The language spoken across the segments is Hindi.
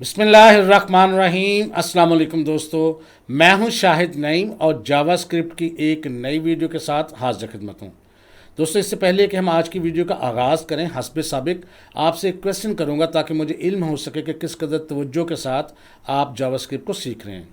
बिस्मिल्लाहिर्रहमानिर्रहीम। अस्सलाम वालेकुम दोस्तों, मैं हूं शाहिद नईम और जावास्क्रिप्ट की एक नई वीडियो के साथ हाजिर खिदमत हूं। दोस्तों, इससे पहले कि हम आज की वीडियो का आगाज़ करें, हस्बे साबिक आपसे एक क्वेश्चन करूंगा ताकि मुझे इल्म हो सके कि किस कदर तवज्जो के साथ आप जावास्क्रिप्ट को सीख रहे हैं।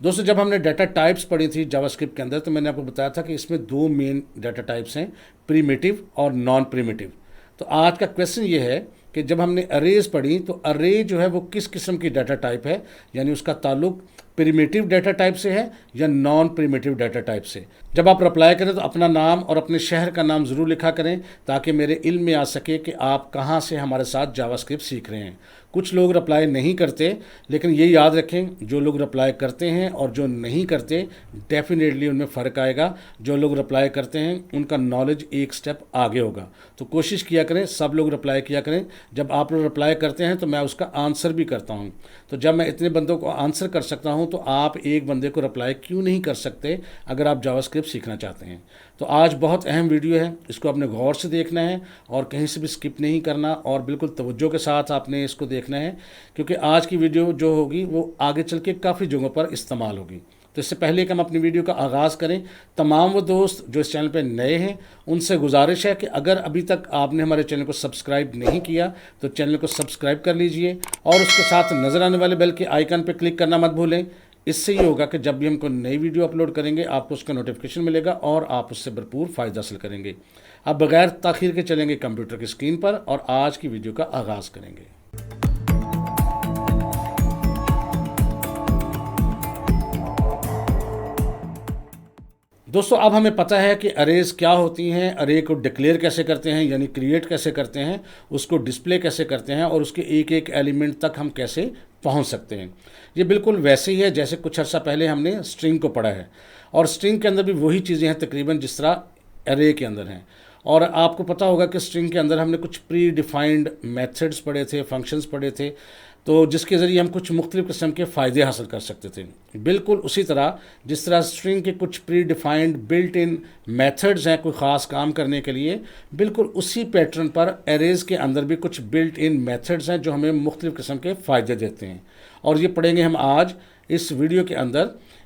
दोस्तों, जब हमने डाटा टाइप्स पढ़ी थी जावास्क्रिप्ट के अंदर, तो मैंने आपको बताया था कि इसमें दो मेन डाटा टाइप्स हैं, प्रीमिटिव और नॉन प्रीमिटिव। तो आज का क्वेश्चन ये है कि जब हमने अरेज पढ़ी तो अरे जो है वो किस किस्म की डाटा टाइप है, यानी उसका ताल्लुक प्रिमिटिव डाटा टाइप से है या नॉन प्रिमिटिव डाटा टाइप से। जब आप रिप्लाई करें तो अपना नाम और अपने शहर का नाम ज़रूर लिखा करें ताकि मेरे इल्म में आ सके कि आप कहाँ से हमारे साथ जावास्क्रिप्ट सीख रहे हैं। कुछ लोग रिप्लाई नहीं करते, लेकिन ये याद रखें, जो लोग रिप्लाई करते हैं और जो नहीं करते, डेफिनेटली उनमें फ़र्क आएगा। जो लोग रिप्लाई करते हैं उनका नॉलेज एक स्टेप आगे होगा। तो कोशिश किया करें, सब लोग रिप्लाई किया करें। जब आप लोग रिप्लाई करते हैं तो मैं उसका आंसर भी करता हूं। तो जब मैं इतने बंदों को आंसर कर सकता हूं तो आप एक बंदे को रिप्लाई क्यों नहीं कर सकते अगर आप जावास्क्रिप्ट सीखना चाहते हैं। तो आज बहुत अहम वीडियो है, इसको आपने गौर से देखना है और कहीं से भी स्किप नहीं करना और बिल्कुल तवज्जो के साथ आपने इसको देखना है, क्योंकि आज की वीडियो जो होगी वो आगे चल के काफ़ी जगहों पर इस्तेमाल होगी। तो इससे पहले कि हम अपनी वीडियो का आगाज़ करें, तमाम वो दोस्त जो इस चैनल पर नए हैं उनसे गुजारिश है कि अगर अभी तक आपने हमारे चैनल को सब्सक्राइब नहीं किया तो चैनल को सब्सक्राइब कर लीजिए और उसके साथ नज़र आने वाले बेल के आइकन पर क्लिक करना मत भूलें। इससे ये होगा कि जब भी हमको नई वीडियो अपलोड करेंगे आपको उसका नोटिफिकेशन मिलेगा और आप उससे भरपूर फ़ायदा हासिल करेंगे। अब बगैर ताख़ीर के चलेंगे कंप्यूटर की स्क्रीन पर और आज की वीडियो का आगाज़ करेंगे। दोस्तों, अब हमें पता है कि अरेज क्या होती हैं, अरे को डिक्लेयर कैसे करते हैं यानी क्रिएट कैसे करते हैं, उसको डिस्प्ले कैसे करते हैं और उसके एक एक एलिमेंट तक हम कैसे पहुंच सकते हैं। ये बिल्कुल वैसे ही है जैसे कुछ अर्सा पहले हमने स्ट्रिंग को पढ़ा है, और स्ट्रिंग के अंदर भी वही चीज़ें हैं तकरीबन जिस तरह अरे के अंदर हैं। और आपको पता होगा कि स्ट्रिंग के अंदर हमने कुछ प्री डिफाइंड मेथड्स पढ़े थे, फंक्शंस पढ़े थे, तो जिसके ज़रिए हम कुछ मुख्तलिफ़ किस्म के फ़ायदे हासिल कर सकते थे। बिल्कुल उसी तरह जिस तरह स्ट्रिंग के कुछ pre defined built in methods हैं कोई ख़ास काम करने के लिए, बिल्कुल उसी पैटर्न पर अरेज़ के अंदर भी कुछ बिल्ट इन मेथड्स हैं जो हमें मुख्तलिफ़ किस्म के फ़ायदे देते हैं। और ये पढ़ेंगे हम आज इस वीडियो के अंदर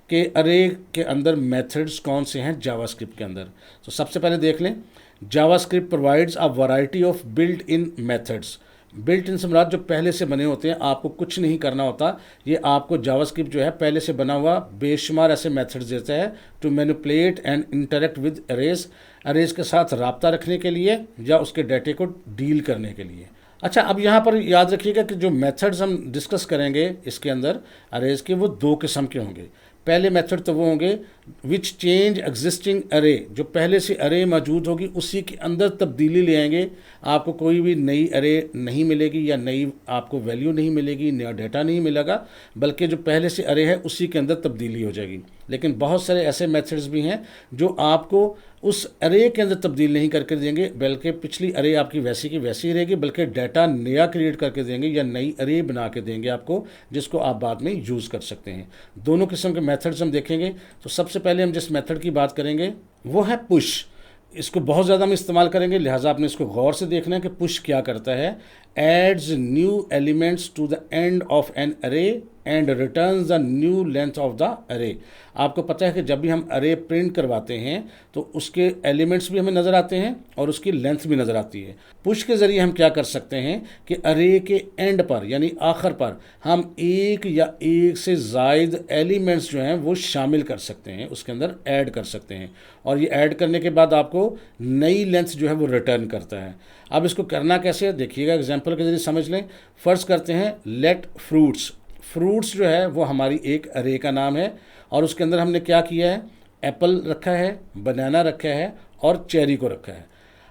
कि अरे के अंदर मेथड्स कौन से हैं जावास्क्रिप्ट के अंदर। तो सबसे पहले देख लें, JavaScript provides a variety of built in methods. Built in से मुराद जो पहले से बने होते हैं, आपको कुछ नहीं करना होता, ये आपको जावास्क्रिप्ट जो है पहले से बना हुआ बेशुमार ऐसे मेथड्स देता है to manipulate and interact with arrays, arrays के साथ रब्ता रखने के लिए या उसके डाटे को डील करने के लिए। अच्छा, अब यहाँ पर याद रखिएगा कि जो मेथड्स हम डिस्कस करेंगे इसके अंदर अरेज के, वो दो किस्म के होंगे। पहले मेथड तो वो होंगे विच चेंज एग्जिस्टिंग अरे, जो पहले से अरे मौजूद होगी उसी के अंदर तब्दीली ले आएंगे। आपको कोई भी नई अरे नहीं मिलेगी या नई आपको वैल्यू नहीं मिलेगी, नया डाटा नहीं मिलेगा, बल्कि जो पहले से अरे है उसी के अंदर तब्दीली हो जाएगी। लेकिन बहुत सारे ऐसे मेथड्स भी हैं जो आपको उस अरे के अंदर तब्दील नहीं करके देंगे, बल्कि पिछली अरे आपकी वैसी की वैसी रहेगी, बल्कि डाटा नया क्रिएट करके देंगे या नई अरे बना के देंगे आपको, जिसको आप बाद में यूज़ कर सकते हैं। दोनों किस्म के मेथड्स हम देखेंगे। तो सबसे पहले हम जिस मेथड की बात करेंगे वो है पुश। इसको बहुत ज़्यादा हम इस्तेमाल करेंगे, लिहाजा आपने इसको गौर से देखना है कि पुश क्या करता है। Adds new elements to the end of an array and returns the new length of the array. आपको पता है कि जब भी हम अरे प्रिंट करवाते हैं तो उसके एलिमेंट्स भी हमें नज़र आते हैं और उसकी लेंथ भी नज़र आती है। पुश के ज़रिए हम क्या कर सकते हैं कि अरे के एंड पर यानी आखिर पर हम एक या एक से ज़ायद एलिमेंट्स जो हैं वो शामिल कर सकते हैं, उसके अंदर ऐड कर सकते हैं, और ये ऐड करने के बाद आपको नई लेंथ जो है वो रिटर्न करता है। अब इसको करना कैसे है देखिएगा, एग्जाम्पल के ज़रिए समझ लें। फ़र्ज़ करते हैं लेट फ्रूट्स। फ्रूट्स जो है वो हमारी एक अरे का नाम है और उसके अंदर हमने क्या किया है, एप्पल रखा है, बनाना रखा है और चेरी को रखा है।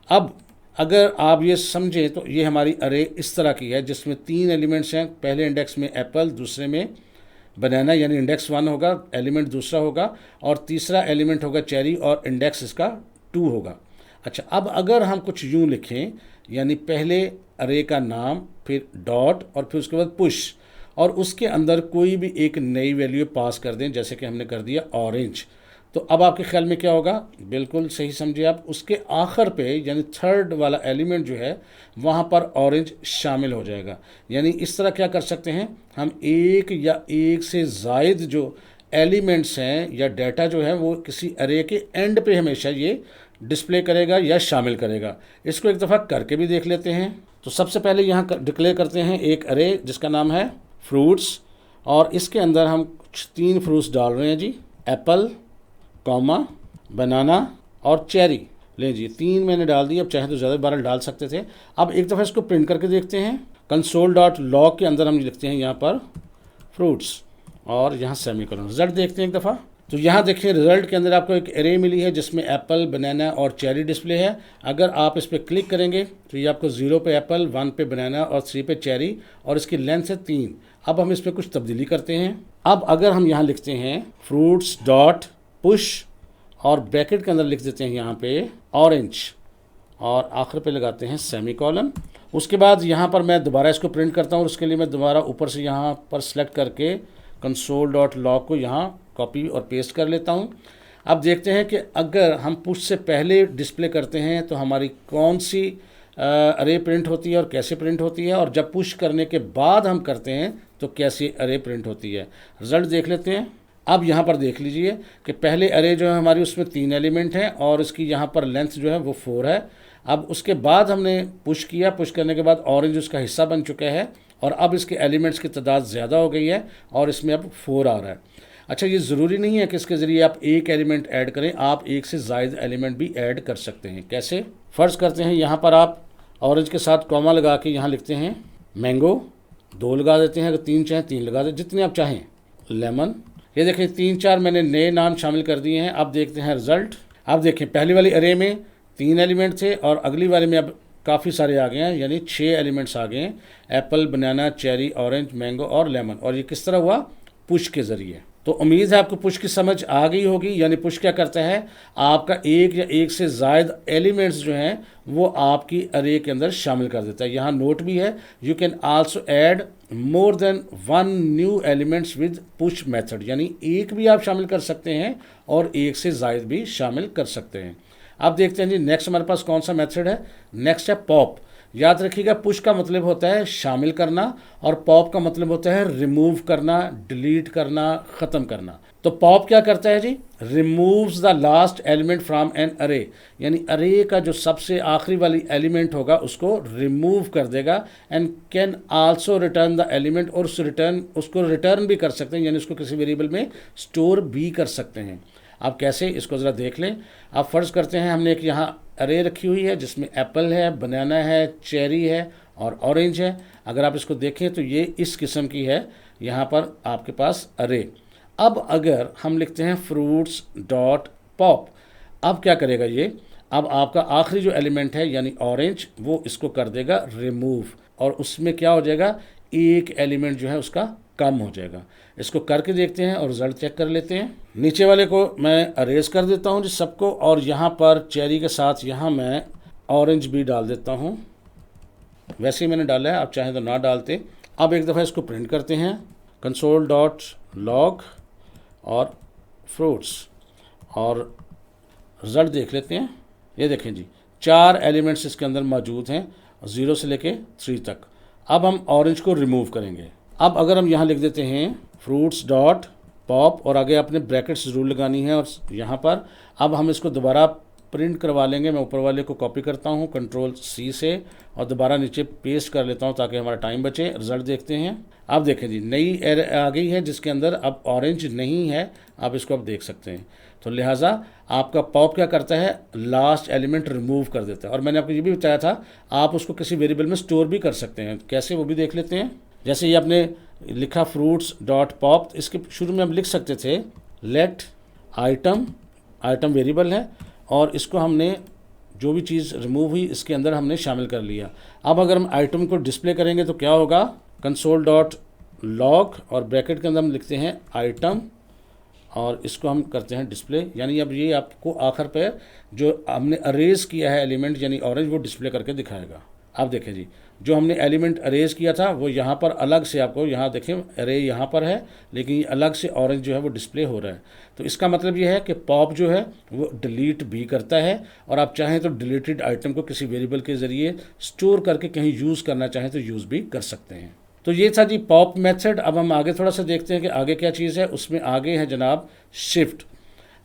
अब अगर आप ये समझें तो ये हमारी अरे इस तरह की है जिसमें तीन एलिमेंट्स हैं। पहले इंडेक्स में एप्पल, दूसरे में बनाना यानी इंडेक्स 1 होगा, एलिमेंट दूसरा होगा, और तीसरा एलिमेंट होगा चेरी और इंडेक्स इसका 2 होगा। अच्छा, अब अगर हम कुछ यूँ लिखें, यानी पहले अरे का नाम, फिर डॉट और फिर उसके बाद पुश, और उसके अंदर कोई भी एक नई वैल्यू पास कर दें, जैसे कि हमने कर दिया ऑरेंज, तो अब आपके ख्याल में क्या होगा? बिल्कुल सही समझे आप, उसके आखिर पे यानी थर्ड वाला एलिमेंट जो है वहाँ पर ऑरेंज शामिल हो जाएगा। यानी इस तरह क्या कर सकते हैं हम, एक या एक से ज़ायद जो एलिमेंट्स हैं या डाटा जो है वो किसी अरे के एंड पे हमेशा ये डिस्प्ले करेगा या शामिल करेगा। इसको एक दफ़ा करके भी देख लेते हैं। तो सबसे पहले यहाँ डिक्लेयर करते हैं एक अरे जिसका नाम है फ्रूट्स, और इसके अंदर हम कुछ 3 फ्रूट्स डाल रहे हैं जी, एप्पल, कॉमा, बनाना और चेरी। ले जी 3 मैंने डाल दी, अब चाहे तो ज़्यादा 12 डाल सकते थे। अब एक दफ़ा इसको प्रिंट करके देखते हैं। कंसोल डॉट लॉग के अंदर हम लिखते हैं यहाँ पर फ्रूट्स और यहाँ सेमीकोलन। रिजल्ट देखते हैं एक दफ़ा। तो यहाँ देखिए रिजल्ट के अंदर आपको एक एरे मिली है जिसमें एप्पल, बनाना और चेरी डिस्प्ले है। अगर आप इस पर क्लिक करेंगे तो ये आपको 0 पे एप्पल, 1 पे बनाना और 3 पे चेरी, और इसकी लेंथ है 3। अब हम इस पर कुछ तब्दीली करते हैं। अब अगर हम यहाँ लिखते हैं फ्रूट्स डॉट पुश और ब्रैकेट के अंदर लिख देते हैं यहाँ पे ऑरेंज और आखिर पे लगाते हैं सेमीकोलन। उसके बाद यहाँ पर मैं दोबारा इसको प्रिंट करता हूँ। उसके लिए मैं दोबारा ऊपर से यहाँ पर सेलेक्ट करके कंसोल डॉट लॉग को यहाँ कॉपी और पेस्ट कर लेता हूँ। अब देखते हैं कि अगर हम पुश से पहले डिस्प्ले करते हैं तो हमारी कौन सी अरे प्रिंट होती है और कैसे प्रिंट होती है, और जब पुश करने के बाद हम करते हैं तो कैसी अरे प्रिंट होती है। रिजल्ट देख लेते हैं। अब यहाँ पर देख लीजिए कि पहले अरे जो है हमारी उसमें 3 एलिमेंट हैं और इसकी यहाँ पर लेंथ जो है वो 4 है। अब उसके बाद हमने पुश किया, पुश करने के बाद ऑरेंज उसका हिस्सा बन चुका है और अब इसके एलिमेंट्स की तादाद ज़्यादा हो गई है और इसमें अब 4 आ रहा है। अच्छा, ये ज़रूरी नहीं है कि इसके ज़रिए आप एक एलिमेंट ऐड करें, आप एक से ज़ायद एलिमेंट भी ऐड कर सकते हैं। कैसे? फ़र्ज़ करते हैं यहाँ पर आप ऑरेंज के साथ कॉमा लगा के यहाँ लिखते हैं मैंगो, 2 लगा देते हैं, अगर 3 चाहें 3 लगा दें, जितने आप चाहें। लेमन, ये देखें 3-4 मैंने नए नाम शामिल कर दिए हैं। अब देखते हैं रिज़ल्ट। अब देखें पहली वाली अरे में 3 एलिमेंट थे और अगली वाले में अब काफ़ी सारे आ गए हैं, यानी 6 एलिमेंट्स आ गए हैं, एप्पल, बनाना, चेरी, ऑरेंज, मैंगो और लेमन। और ये किस तरह हुआ? पुश के ज़रिए। तो उम्मीद है आपको पुश की समझ आ गई होगी। यानी पुश क्या करता है, आपका एक या एक से ज़ायद एलिमेंट्स जो हैं वो आपकी अरे के अंदर शामिल कर देता है। यहाँ नोट भी है, you can also add more than 1 new elements with push method, यानी एक भी आप शामिल कर सकते हैं और एक से ज़ायद भी शामिल कर सकते हैं। अब देखते हैं जी नेक्स्ट हमारे पास कौन सा मेथड है। नेक्स्ट है पॉप। याद रखिएगा पुश का मतलब होता है शामिल करना और पॉप का मतलब होता है रिमूव करना, डिलीट करना, ख़त्म करना। तो पॉप क्या करता है जी? Removes the last element from an array, यानी अरे का जो सबसे आखिरी वाली एलिमेंट होगा उसको रिमूव कर देगा। And can also return the element, और उसको रिटर्न भी कर सकते हैं, यानी उसको किसी वेरिएबल में स्टोर भी कर सकते हैं। अब कैसे, इसको ज़रा देख लें। अब फ़र्ज़ करते हैं हमने एक यहाँ अरे रखी हुई है जिसमें एप्पल है, बनाना है, चेरी है और ऑरेंज है। अगर आप इसको देखें तो ये इस किस्म की है यहाँ पर आपके पास अरे। अब अगर हम लिखते हैं फ्रूट्स डॉट पॉप, अब क्या करेगा ये? अब आपका आखिरी जो एलिमेंट है यानी ऑरेंज वो इसको कर देगा रिमूव, और उसमें क्या हो जाएगा, एक एलिमेंट जो है उसका कम हो जाएगा। इसको करके देखते हैं और रिजल्ट चेक कर लेते हैं। नीचे वाले को मैं अरेज कर देता हूँ जी सबको, और यहाँ पर चेरी के साथ यहाँ मैं ऑरेंज भी डाल देता हूँ। वैसे ही मैंने डाला है, आप चाहें तो ना डालते। अब एक दफ़ा इसको प्रिंट करते हैं, कंसोल डॉट लॉग और फ्रूट्स, और रिज़ल्ट देख लेते हैं। ये देखें जी 4 एलिमेंट्स इसके अंदर मौजूद हैं 0 से लेके 3 तक। अब हम ऑरेंज को रिमूव करेंगे। अब अगर हम यहाँ लिख देते हैं फ्रूट्स डॉट पॉप और आगे आपने ब्रैकेट्स ज़रूर लगानी है, और यहाँ पर अब हम इसको दोबारा प्रिंट करवा लेंगे। मैं ऊपर वाले को कॉपी करता हूँ Ctrl+C से और दोबारा नीचे पेस्ट कर लेता हूँ ताकि हमारा टाइम बचे। रिज़ल्ट देखते हैं। अब देखें जी नई एरर आ गई है जिसके अंदर अब ऑरेंज नहीं है, आप इसको अब देख सकते हैं। तो लिहाजा आपका पॉप क्या करता है, लास्ट एलिमेंट रिमूव कर देता है। और मैंने आपको ये भी बताया था आप उसको किसी वेरिएबल में स्टोर भी कर सकते हैं। कैसे, वो भी देख लेते हैं। जैसे ये आपने लिखा फ्रूट्स डॉट पॉप, इसके शुरू में हम लिख सकते थे लेट आइटम, आइटम वेरिएबल है और इसको हमने जो भी चीज़ रिमूव हुई इसके अंदर हमने शामिल कर लिया। अब अगर हम आइटम को डिस्प्ले करेंगे तो क्या होगा, कंसोल डॉट लॉग और ब्रैकेट के अंदर हम लिखते हैं आइटम और इसको हम करते हैं डिस्प्ले। यानी अब ये आपको आखिर पे जो हमने अरेज किया है एलिमेंट यानी ऑरेंज वो डिस्प्ले करके दिखाएगा। आप देखें जी, जो हमने एलिमेंट अरेज किया था वो यहाँ पर अलग से, आपको यहाँ देखें अरे यहाँ पर है, लेकिन ये अलग से ऑरेंज जो है वो डिस्प्ले हो रहा है। तो इसका मतलब ये है कि पॉप जो है वो डिलीट भी करता है, और आप चाहें तो डिलीटेड आइटम को किसी वेरिएबल के ज़रिए स्टोर करके कहीं यूज़ करना चाहें तो यूज़ भी कर सकते हैं। तो ये था जी पॉप मेथड। अब हम आगे थोड़ा सा देखते हैं कि आगे क्या चीज़ है। उसमें आगे है जनाब शिफ्ट।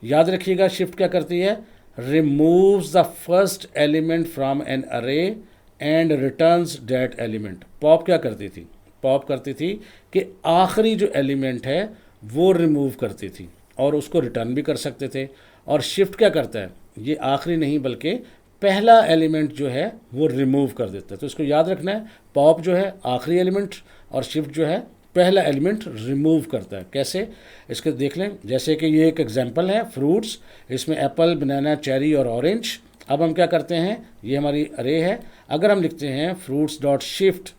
याद रखिएगा शिफ्ट क्या करती है, removes the first element from an array and returns that element. Pop क्या करती थी, पॉप करती थी कि आखिरी जो एलिमेंट है वो रिमूव करती थी और उसको रिटर्न भी कर सकते थे। और शिफ्ट क्या करता है, ये आखिरी नहीं बल्कि पहला एलिमेंट जो है वो रिमूव कर देता है। तो इसको याद रखना है, पॉप जो है आखिरी एलिमेंट और शिफ्ट जो है पहला एलिमेंट रिमूव करता है। कैसे, इसके देख लें। जैसे कि ये एक एग्जांपल है फ्रूट्स, इसमें एप्पल, बनाना, चेरी और ऑरेंज। अब हम क्या करते हैं, ये हमारी अरे है, अगर हम लिखते हैं फ्रूट्स डॉट शिफ्ट,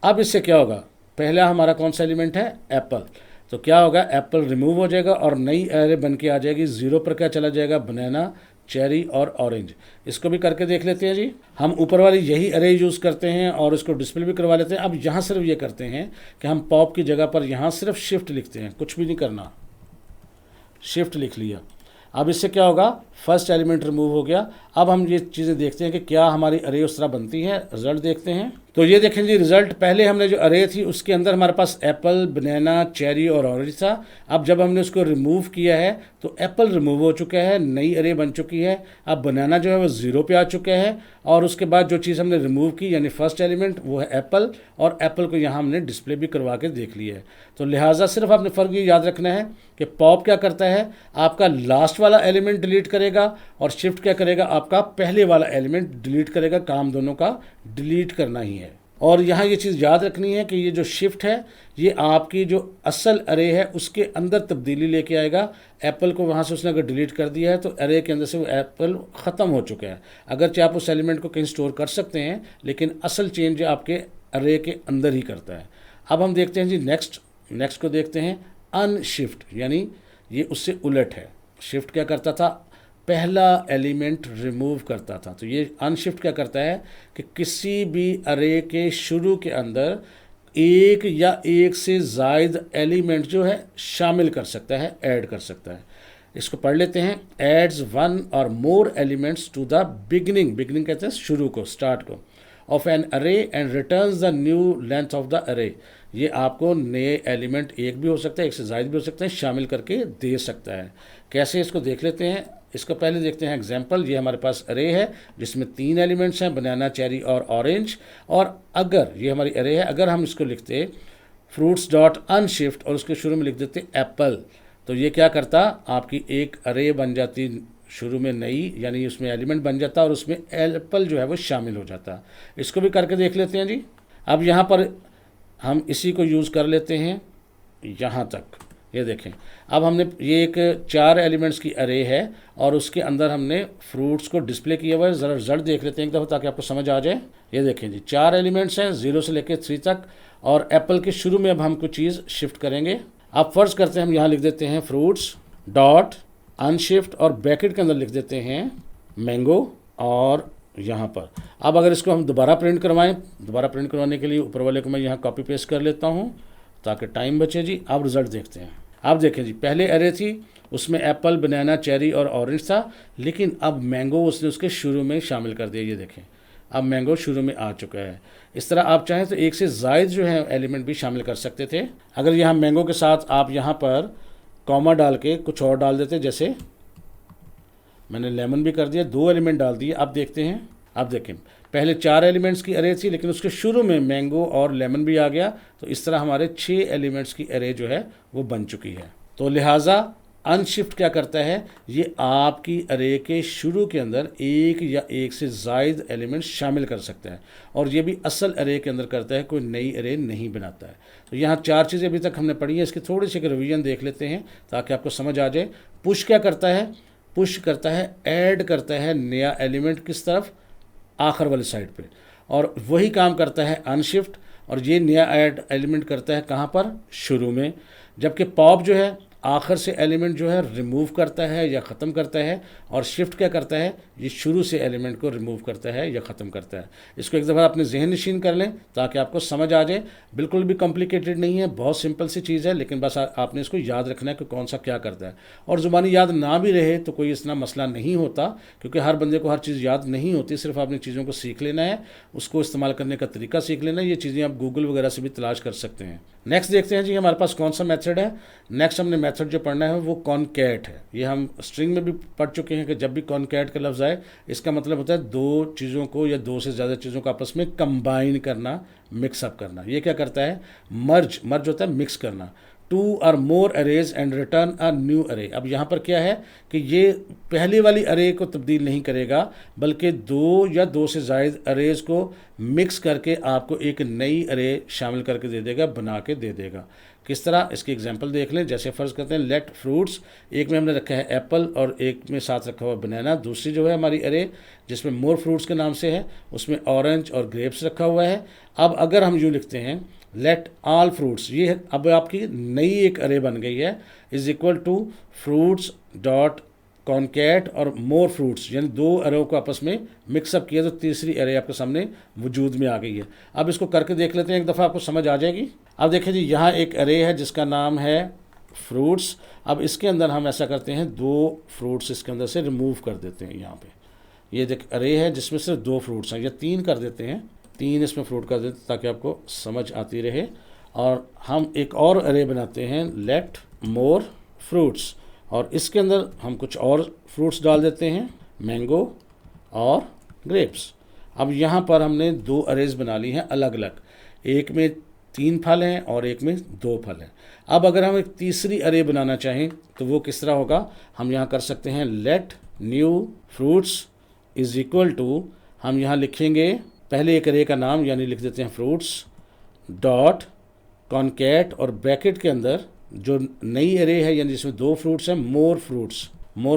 अब इससे क्या होगा, पहला हमारा कौन सा एलिमेंट है, एप्पल, तो क्या होगा, एप्पल रिमूव हो जाएगा और नई अरे बन के आ जाएगी। ज़ीरो पर क्या चला जाएगा, बनाना, चेरी और ऑरेंज। इसको भी करके देख लेते हैं जी। हम ऊपर वाली यही अरे यूज़ करते हैं और इसको डिस्प्ले भी करवा लेते हैं। अब यहाँ सिर्फ ये करते हैं कि हम पॉप की जगह पर यहाँ सिर्फ शिफ्ट लिखते हैं, कुछ भी नहीं करना, शिफ्ट लिख लिया। अब इससे क्या होगा, फर्स्ट एलिमेंट रिमूव हो गया। अब हम ये चीज़ें देखते हैं कि क्या हमारी अरे उस तरह बनती है, रिजल्ट देखते हैं। तो ये देखें जी रिजल्ट, पहले हमने जो अरे थी उसके अंदर हमारे पास एप्पल, बनाना, चेरी और ऑरेंज था। अब जब हमने उसको रिमूव किया है तो एप्पल रिमूव हो चुका है, नई अरे बन चुकी है। अब बनाना जो है वो ज़ीरो पे आ चुका है और उसके बाद जो चीज़ हमने रिमूव की यानी फर्स्ट एलिमेंट वो है एप्पल, और एप्पल को यहाँ हमने डिस्प्ले भी करवा के देख लिया है। तो लिहाजा सिर्फ आपने फ़र्क ये याद रखना है कि पॉप क्या करता है, आपका लास्ट वाला एलिमेंट डिलीट करेगा और शिफ्ट क्या करेगा, आपका पहले वाला एलिमेंट डिलीट करेगा। काम दोनों का डिलीट करना ही है। और यहाँ ये चीज़ याद रखनी है कि ये जो शिफ्ट है ये आपकी जो असल अरे है उसके अंदर तब्दीली लेके आएगा। एप्पल को वहाँ से उसने अगर डिलीट कर दिया है तो अरे के अंदर से वो एप्पल ख़त्म हो चुका है। अगरचे आप उस एलिमेंट को कहीं स्टोर कर सकते हैं लेकिन असल चेंज आपके अरे के अंदर ही करता है। अब हम देखते हैं जी नेक्स्ट को देखते हैं अनशिफ्ट, यानी ये उससे उलट है। शिफ्ट क्या करता था, पहला एलिमेंट रिमूव करता था। तो ये अनशिफ्ट क्या करता है कि किसी भी अरे के शुरू के अंदर एक या एक से ज़ायद एलिमेंट जो है शामिल कर सकता है, ऐड कर सकता है। इसको पढ़ लेते हैं, adds one or more elements to the beginning कहते हैं शुरू को, स्टार्ट को, of an array and returns the new length of the array. ये आपको नए एलिमेंट एक भी हो सकता है, एक से ज़ायद भी हो सकते हैं, शामिल करके दे सकता है। कैसे, इसको देख लेते हैं। इसको पहले देखते हैं एग्जाम्पल। ये हमारे पास अरे है जिसमें 3 एलिमेंट्स हैं, बनाना, चेरी और ऑरेंज। और अगर ये हमारी अरे है, अगर हम इसको लिखते फ्रूट्स डॉट अनशिफ्ट और उसके शुरू में लिख देते एप्पल, तो ये क्या करता, आपकी एक अरे बन जाती शुरू में नई, यानी उसमें एलिमेंट बन जाता और उसमें एप्पल जो है वो शामिल हो जाता। इसको भी करके देख लेते हैं जी। अब यहाँ पर हम इसी को यूज़ कर लेते हैं यहाँ तक। ये देखें, अब हमने ये एक 4 एलिमेंट्स की अरे है और उसके अंदर हमने फ्रूट्स को डिस्प्ले किया हुआ है। ज़रा रिजल्ट देख लेते हैं एक दफ़ा ताकि आपको समझ आ जाए। ये देखें जी 4 एलिमेंट्स हैं 0 से लेकर 3 तक, और एप्पल के शुरू में अब हम कुछ चीज़ शिफ्ट करेंगे। अब फ़र्ज़ करते हैं हम यहाँ लिख देते हैं फ्रूट्स डॉट अनशिफ्ट और ब्रैकेट के अंदर लिख देते हैं मैंगो, और यहाँ पर अब अगर इसको हम दोबारा प्रिंट करवाएं, दोबारा प्रिंट करवाने के लिए ऊपर वाले को मैं यहाँ कॉपी पेस्ट कर लेता हूँ ताकि टाइम बचे जी। अब रिज़ल्ट देखते हैं। आप देखें जी, पहले अरे थी उसमें एप्पल, बनाना, चेरी और ऑरेंज था, लेकिन अब मैंगो उसने उसके शुरू में शामिल कर दिया। ये देखें, अब मैंगो शुरू में आ चुका है। इस तरह आप चाहें तो एक से ज़ायद जो है एलिमेंट भी शामिल कर सकते थे। अगर यहाँ मैंगो के साथ आप यहाँ पर कॉमा डाल के कुछ और डाल देते, जैसे मैंने लेमन भी कर दिया, 2 एलिमेंट डाल दिए। अब देखते हैं, अब देखें पहले 4 एलिमेंट्स की अरे थी लेकिन उसके शुरू में मैंगो और लेमन भी आ गया, तो इस तरह हमारे 6 एलिमेंट्स की अरे जो है वो बन चुकी है। तो लिहाजा अनशिफ्ट क्या करता है, ये आपकी अरे के शुरू के अंदर एक या एक से ज़ायद एलिमेंट शामिल कर सकता है, और ये भी असल अरे के अंदर करता है, कोई नई अरे नहीं बनाता है। तो यहाँ 4 चीज़ें अभी तक हमने पढ़ी है, इसकी थोड़ी सी रिवीजन देख लेते हैं ताकि आपको समझ आ जाए। पुश क्या करता है, पुश करता है, ऐड करता है नया एलिमेंट किस तरफ, आखिर वाली साइड पे, और वही काम करता है अनशिफ्ट, और ये नया ऐड एलिमेंट करता है कहाँ पर, शुरू में। जबकि पॉप जो है आखिर से एलिमेंट जो है रिमूव करता है या ख़त्म करता है, और शिफ्ट क्या करता है, ये शुरू से एलिमेंट को रिमूव करता है या ख़त्म करता है। इसको एक दफ़ा अपने जहन नशीन कर लें ताकि आपको समझ आ जाए। बिल्कुल भी कॉम्प्लिकेटेड नहीं है, बहुत सिंपल सी चीज़ है, लेकिन बस आपने इसको याद रखना है कि कौन सा क्या करता है। और ज़ुबानी याद ना भी रहे तो कोई इतना मसला नहीं होता, क्योंकि हर बंदे को हर चीज़ याद नहीं होती। सिर्फ आपने चीज़ों को सीख लेना है, उसको इस्तेमाल करने का तरीका सीख लेना है। ये चीज़ें आप गूगल वगैरह से भी तलाश कर सकते हैं। नेक्स्ट देखते हैं जी हमारे पास कौन सा मेथड है। नेक्स्ट हमने मेथड जो पढ़ना है वो कॉनकैट है। ये हम स्ट्रिंग में भी पढ़ चुके हैं कि जब भी कॉनकैट का लफ्ज़ आए, इसका मतलब होता है दो चीज़ों को या दो से ज़्यादा चीज़ों को आपस में कंबाइन करना, मिक्सअप करना। ये क्या करता है, मर्ज होता है मिक्स करना। Two or more arrays and return a new array. अब यहाँ पर क्या है कि ये पहले वाली अरे को तब्दील नहीं करेगा, बल्कि दो या दो से ज़ायद अरेज को मिक्स करके आपको एक नई अरे शामिल करके दे देगा, बना के दे देगा। किस तरह, इसकी एग्जांपल देख लें। जैसे फ़र्ज़ करते हैं लेट फ्रूट्स, एक में हमने रखा है एप्पल और एक में साथ रखा हुआ बनाना। दूसरी जो है हमारी अरे जिसमें मोर फ्रूट्स के नाम से है, उसमें ऑरेंज और ग्रेप्स रखा हुआ है। अब अगर हम यूँ लिखते हैं लेट ऑल फ्रूट्स, ये अब आपकी नई एक अरे बन गई है, is equal to fruits dot concat और मोर फ्रूट्स, यानी दो अरे को आपस में मिक्सअप किया तो तीसरी अरे आपके सामने वजूद में आ गई है। अब इसको करके देख लेते हैं, एक दफ़ा आपको समझ आ जाएगी। अब देखिए जी, यहाँ एक अरे है जिसका नाम है फ्रूट्स। अब इसके अंदर हम ऐसा करते हैं, दो फ्रूट्स इसके अंदर से रिमूव कर देते हैं। यहाँ पे ये देख अरे है जिसमें सिर्फ दो फ्रूट्स हैं, या तीन कर देते हैं, तीन इसमें फ्रूट कर देते हैं ताकि आपको समझ आती रहे। और हम एक और अरे बनाते हैं लेट मोर फ्रूट्स, और इसके अंदर हम कुछ और फ्रूट्स डाल देते हैं, मैंगो और ग्रेप्स। अब यहाँ पर हमने दो अरेज बना ली हैं अलग अलग, एक में 3 फल हैं और एक में 2 फल हैं। अब अगर हम एक तीसरी अरे बनाना चाहें तो वो किस तरह होगा, हम यहाँ कर सकते हैं let new fruits is equal to, हम यहाँ लिखेंगे पहले एक अरे का नाम, यानी लिख देते हैं फ्रूट्स डॉट कॉनकैट और ब्रैकेट के अंदर जो नई अरे है यानी जिसमें 2 फ्रूट्स हैं, मोर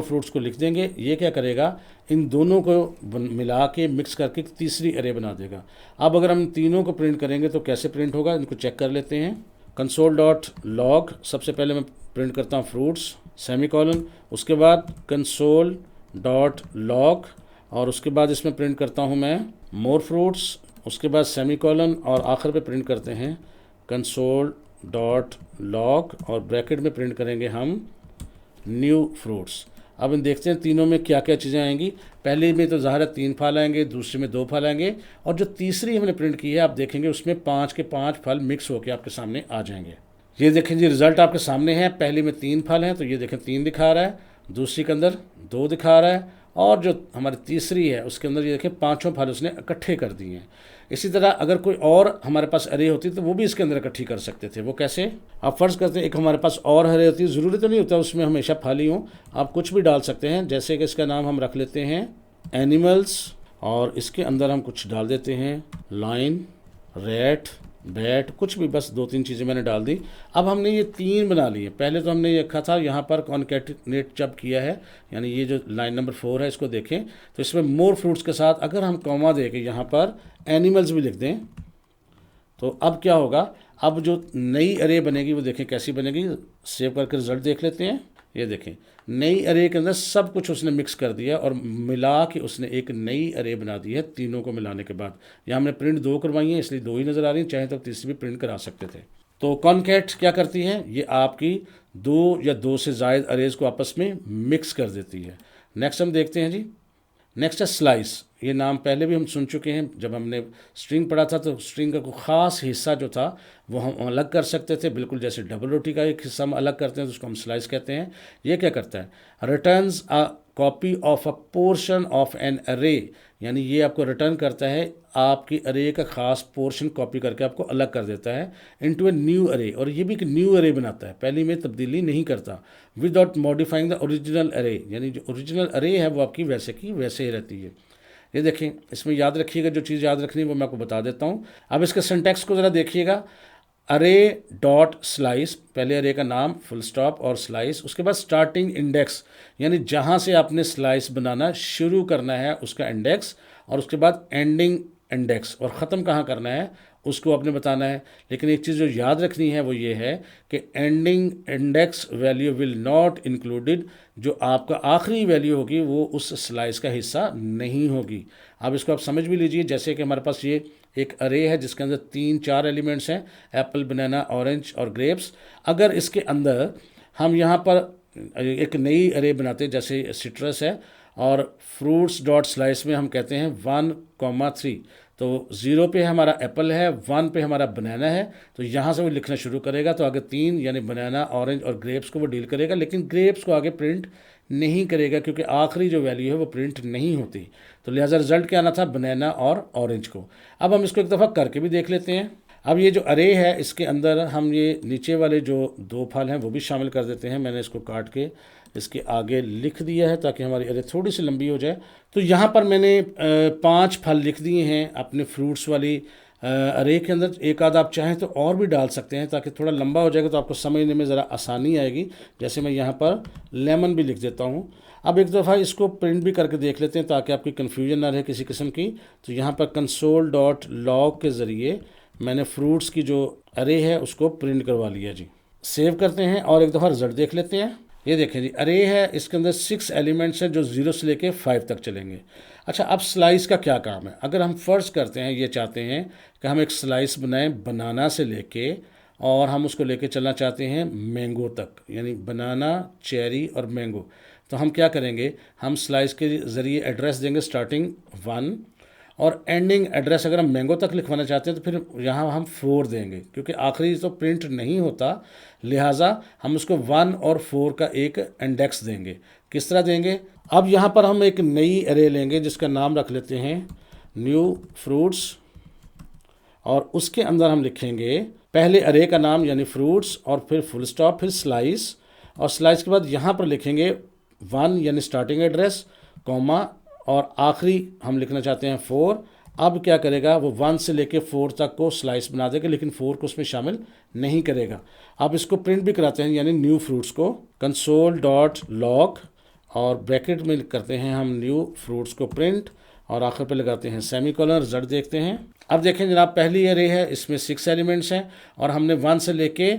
फ्रूट्स को लिख देंगे। ये क्या करेगा, इन दोनों को मिला के मिक्स करके तीसरी अरे बना देगा। अब अगर हम तीनों को प्रिंट करेंगे तो कैसे प्रिंट होगा, इनको चेक कर लेते हैं। कंसोल डॉट लॉग, सबसे पहले मैं प्रिंट करता हूँ फ्रूट्स सेमीकोलन, उसके बाद कंसोल डॉट लॉग, और उसके बाद इसमें प्रिंट करता हूँ मैं मोर फ्रूट्स, उसके बाद सेमीकोलन, और आखिर पे प्रिंट करते हैं कंसोल डॉट लॉग, और ब्रैकेट में प्रिंट करेंगे हम न्यू फ्रूट्स। अब इन देखते हैं तीनों में क्या क्या चीज़ें आएंगी। पहले में तो ज़ाहिर है 3 फल आएंगे, दूसरे में 2 फल आएंगे, और जो तीसरी हमने प्रिंट की है आप देखेंगे उसमें 5 के 5 फल मिक्स होकर आपके सामने आ जाएंगे। ये देखें जी, रिज़ल्ट आपके सामने है। पहले में 3 फल हैं तो ये देखें 3 दिखा रहा है, दूसरी के अंदर 2 दिखा रहा है, और जो हमारी तीसरी है उसके अंदर ये देखें 5 फल उसने इकट्ठे कर दिए हैं। इसी तरह अगर कोई और हमारे पास अरे होती तो वो भी इसके अंदर इकट्ठी कर सकते थे। वो कैसे, आप फ़र्ज़ करते हैं एक हमारे पास और अरे होती, ज़रूरी तो नहीं होता उसमें हमेशा फल ही हो, आप कुछ भी डाल सकते हैं। जैसे कि इसका नाम हम रख लेते हैं एनिमल्स, और इसके अंदर हम कुछ डाल देते हैं लाइन, रैट, बैट, कुछ भी, बस 2-3 चीज़ें मैंने डाल दी। अब हमने ये 3 बना लिए। पहले तो हमने ये रखा था यहाँ पर कॉनकैटिनेट जब किया है, यानी ये जो लाइन नंबर 4 है इसको देखें तो इसमें मोर फ्रूट्स के साथ अगर हम कॉमा दे के यहाँ पर एनिमल्स भी लिख दें तो अब क्या होगा, अब जो नई अरे बनेगी वो देखें कैसी बनेगी। सेव करके रिजल्ट देख लेते हैं। ये देखें नई अरे के अंदर सब कुछ उसने मिक्स कर दिया और मिला के उसने एक नई अरे बना दी है तीनों को मिलाने के बाद। यहाँ हमने प्रिंट 2 करवाई है इसलिए 2 ही नज़र आ रही हैं, चाहे तो तीसरी भी प्रिंट करा सकते थे। तो कॉनकैट क्या करती है, ये आपकी 2 या 2 से ज़ायद अरेज को आपस में मिक्स कर देती है। नेक्स्ट हम देखते हैं जी, नेक्स्ट है स्लाइस। ये नाम पहले भी हम सुन चुके हैं, जब हमने स्ट्रिंग पढ़ा था तो स्ट्रिंग का कोई ख़ास हिस्सा जो था वो हम अलग कर सकते थे, बिल्कुल जैसे डबल रोटी का एक हिस्सा हम अलग करते हैं तो उसको हम स्लाइस कहते हैं। ये क्या करता है, returns a copy of a portion of an array, यानी ये आपको रिटर्न करता है आपकी अरे का ख़ास पोर्शन कॉपी करके आपको अलग कर देता है इनटू ए न्यू अरे, और ये भी एक न्यू अरे बनाता है, पहली में तब्दीली नहीं करता। विदाउट मॉडिफाइंग द ओरिजिनल अरे, यानी जो ओरिजिनल अरे है वो आपकी वैसे की वैसे ही रहती है। ये देखें, इसमें याद रखिएगा, जो चीज़ याद रखनी है वो मैं आपको बता देता हूँ। अब इसके सिंटैक्स को ज़रा देखिएगा। अरे डॉट स्लाइस, पहले अरे का नाम फुल स्टॉप और स्लाइस, उसके बाद स्टार्टिंग इंडेक्स, यानी जहाँ से आपने स्लाइस बनाना शुरू करना है उसका इंडेक्स, और उसके बाद एंडिंग इंडेक्स, और ख़त्म कहाँ करना है उसको आपने बताना है। लेकिन एक चीज़ जो याद रखनी है वो ये है कि ending index value will not included, जो आपका आखिरी वैल्यू होगी वो उस स्लाइस का हिस्सा नहीं होगी। अब इसको आप समझ भी लीजिए, जैसे कि हमारे पास ये एक अरे है जिसके अंदर 3-4 एलिमेंट्स हैं, एप्पल, बनाना, ऑरेंज और ग्रेप्स। अगर इसके अंदर हम यहाँ पर एक नई अरे बनाते हैं, जैसे सिट्रस है और फ्रूट्स डॉट स्लाइस में हम कहते हैं 1,3, तो 0 पे हमारा एप्पल है, 1 पे हमारा बनाना है, तो यहाँ से वो लिखना शुरू करेगा। तो आगे 3 यानी बनाना, ऑरेंज और ग्रेप्स को वो डील करेगा, लेकिन ग्रेप्स को आगे प्रिंट नहीं करेगा क्योंकि आखिरी जो वैल्यू है वो प्रिंट नहीं होती। तो लिहाजा रिजल्ट क्या आना था, बनाना और ऑरेंज को। अब हम इसको एक दफ़ा करके भी देख लेते हैं। अब ये जो अरे है इसके अंदर हम ये नीचे वाले जो 2 फल हैं वो भी शामिल कर देते हैं। मैंने इसको काट के इसके आगे लिख दिया है ताकि हमारी अरे थोड़ी सी लंबी हो जाए। तो यहाँ पर मैंने 5 फल लिख दिए हैं अपने फ्रूट्स वाली अरे के अंदर। एक आध आप चाहें तो और भी डाल सकते हैं ताकि थोड़ा लंबा हो जाएगा तो आपको समझने में ज़रा आसानी आएगी। जैसे मैं यहाँ पर लेमन भी लिख देता हूँ। अब एक दफ़ा इसको प्रिंट भी करके देख लेते हैं ताकि आपकी कन्फ्यूजन ना रहे किसी किस्म की। तो यहाँ पर console.log के ज़रिए मैंने फ्रूट्स की जो अरे है उसको प्रिंट करवा लिया जी। सेव करते हैं और एक दफ़ा रिजल्ट देख लेते हैं। ये देखें जी, अरे है, इसके अंदर 6 एलिमेंट्स हैं जो 0 से लेके 5 तक चलेंगे। अच्छा, अब स्लाइस का क्या काम है? अगर हम फ़र्ज करते हैं, ये चाहते हैं कि हम एक स्लाइस बनाएं बनाना से लेके, और हम उसको लेके चलना चाहते हैं मैंगो तक, यानी बनाना, चेरी और मैंगो। तो हम क्या करेंगे, हम स्लाइस के ज़रिए एड्रेस देंगे स्टार्टिंग 1 और एंडिंग एड्रेस अगर हम मैंगो तक लिखवाना चाहते हैं तो फिर यहाँ हम 4 देंगे क्योंकि आखिरी तो प्रिंट नहीं होता, लिहाजा हम उसको 1 और 4 का एक इंडेक्स देंगे। किस तरह देंगे? अब यहाँ पर हम एक नई अरे लेंगे जिसका नाम रख लेते हैं न्यू फ्रूट्स, और उसके अंदर हम लिखेंगे पहले अरे का नाम यानी फ्रूट्स और फिर फुल स्टॉप, फिर स्लाइस, और स्लाइस के बाद यहाँ पर लिखेंगे 1 यानी स्टार्टिंग एड्रेस, कॉमा, और आखिरी हम लिखना चाहते हैं 4। अब क्या करेगा, वो 1 से लेके 4 तक को स्लाइस बना देगा लेकिन 4 को उसमें शामिल नहीं करेगा। अब इसको प्रिंट भी कराते हैं, यानी न्यू फ्रूट्स को console.log और ब्रैकेट में करते हैं हम न्यू फ्रूट्स को प्रिंट, और आखिर पे लगाते हैं सेमीकोलन। रिजल्ट देखते हैं। अब देखें जनाब, पहली अरे है, इसमें 6 एलिमेंट्स हैं और हमने 1 से लेके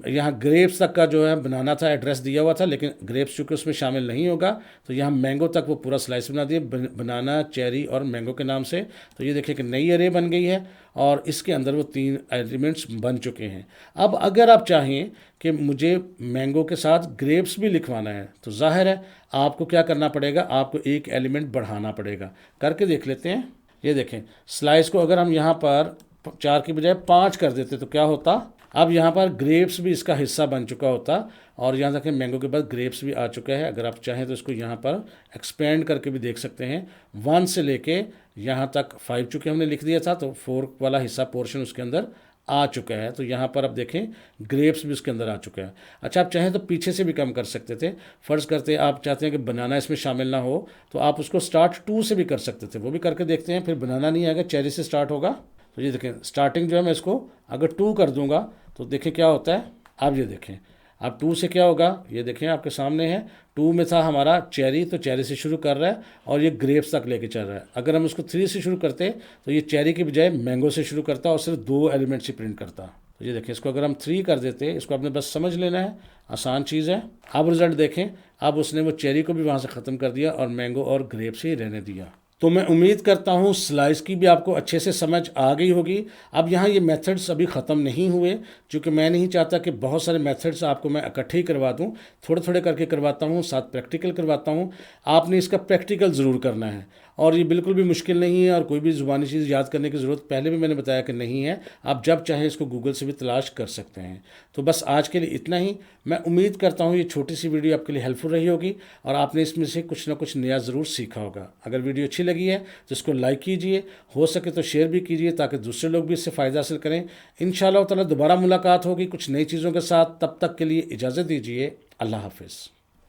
यहाँ ग्रेप्स तक का जो है बनाना था एड्रेस दिया हुआ था, लेकिन ग्रेप्स चूँकि उसमें शामिल नहीं होगा तो यहाँ मैंगो तक वो पूरा स्लाइस बना दिए बनाना, चेरी और मैंगो के नाम से। तो ये देखिए कि नई अरे बन गई है और इसके अंदर वो 3 एलिमेंट्स बन चुके हैं। अब अगर आप चाहें कि मुझे मैंगो के साथ ग्रेप्स भी लिखवाना है तो जाहिर है आपको क्या करना पड़ेगा, आपको एक एलिमेंट बढ़ाना पड़ेगा। करके देख लेते हैं। ये देखें, स्लाइस को अगर हम यहाँ पर 4 की बजाय 5 कर देते तो क्या होता, अब यहाँ पर ग्रेप्स भी इसका हिस्सा बन चुका होता, और यहाँ तक मैंगो के बाद ग्रेप्स भी आ चुका है। अगर आप चाहें तो इसको यहाँ पर एक्सपेंड करके भी देख सकते हैं। 1 से लेके यहाँ तक 5 चुके हमने लिख दिया था, तो 4 वाला हिस्सा पोर्शन उसके अंदर आ चुका है। तो यहाँ पर अब देखें ग्रेप्स भी उसके अंदर आ चुका है। अच्छा, आप चाहें तो पीछे से भी कम कर सकते थे। फ़र्ज़ करते आप चाहते हैं कि बनाना इसमें शामिल ना हो तो आप उसको स्टार्ट 2 से भी कर सकते थे, वो भी करके देखते हैं। फिर बनाना नहीं आएगा, चेरी से स्टार्ट होगा। तो ये देखें स्टार्टिंग जो है मैं इसको अगर 2 कर दूंगा तो देखें क्या होता है। अब ये देखें, अब 2 से क्या होगा, ये देखें आपके सामने है। 2 में था हमारा चेरी, तो चेरी से शुरू कर रहा है और ये ग्रेप्स तक लेके चल रहा है। अगर हम उसको 3 से शुरू करते तो ये चेरी के बजाय मैंगो से शुरू करता और सिर्फ 2 एलिमेंट्स ही प्रिंट करता। तो ये देखें, इसको अगर हम 3 कर देते, इसको आपने बस समझ लेना है, आसान चीज़ है। अब रिजल्ट देखें, अब उसने वो चेरी को भी वहाँ से ख़त्म कर दिया और मैंगो और ग्रेप्स ही रहने दिया। तो मैं उम्मीद करता हूँ स्लाइस की भी आपको अच्छे से समझ आ गई होगी। अब यहाँ ये मेथड्स अभी ख़त्म नहीं हुए, क्योंकि मैं नहीं चाहता कि बहुत सारे मेथड्स आपको मैं इकट्ठे ही करवा दूँ, थोड़े थोड़े करके करवाता हूँ, साथ प्रैक्टिकल करवाता हूँ। आपने इसका प्रैक्टिकल ज़रूर करना है और ये बिल्कुल भी मुश्किल नहीं है और कोई भी ज़ुबानी चीज़ याद करने की ज़रूरत पहले भी मैंने बताया कि नहीं है। आप जब चाहें इसको गूगल से भी तलाश कर सकते हैं। तो बस आज के लिए इतना ही। मैं उम्मीद करता हूँ ये छोटी सी वीडियो आपके लिए हेल्पफुल रही होगी और आपने इसमें से कुछ ना कुछ नया ज़रूर सीखा होगा। अगर वीडियो अच्छी लगी है तो इसको लाइक कीजिए, हो सके तो शेयर भी कीजिए ताकि दूसरे लोग भी इससे फ़ायदा हासिल करें। इंशाअल्लाह ताला दोबारा मुलाकात होगी कुछ नई चीज़ों के साथ। तब तक के लिए इजाज़त दीजिए। अल्लाह हाफ़िज़।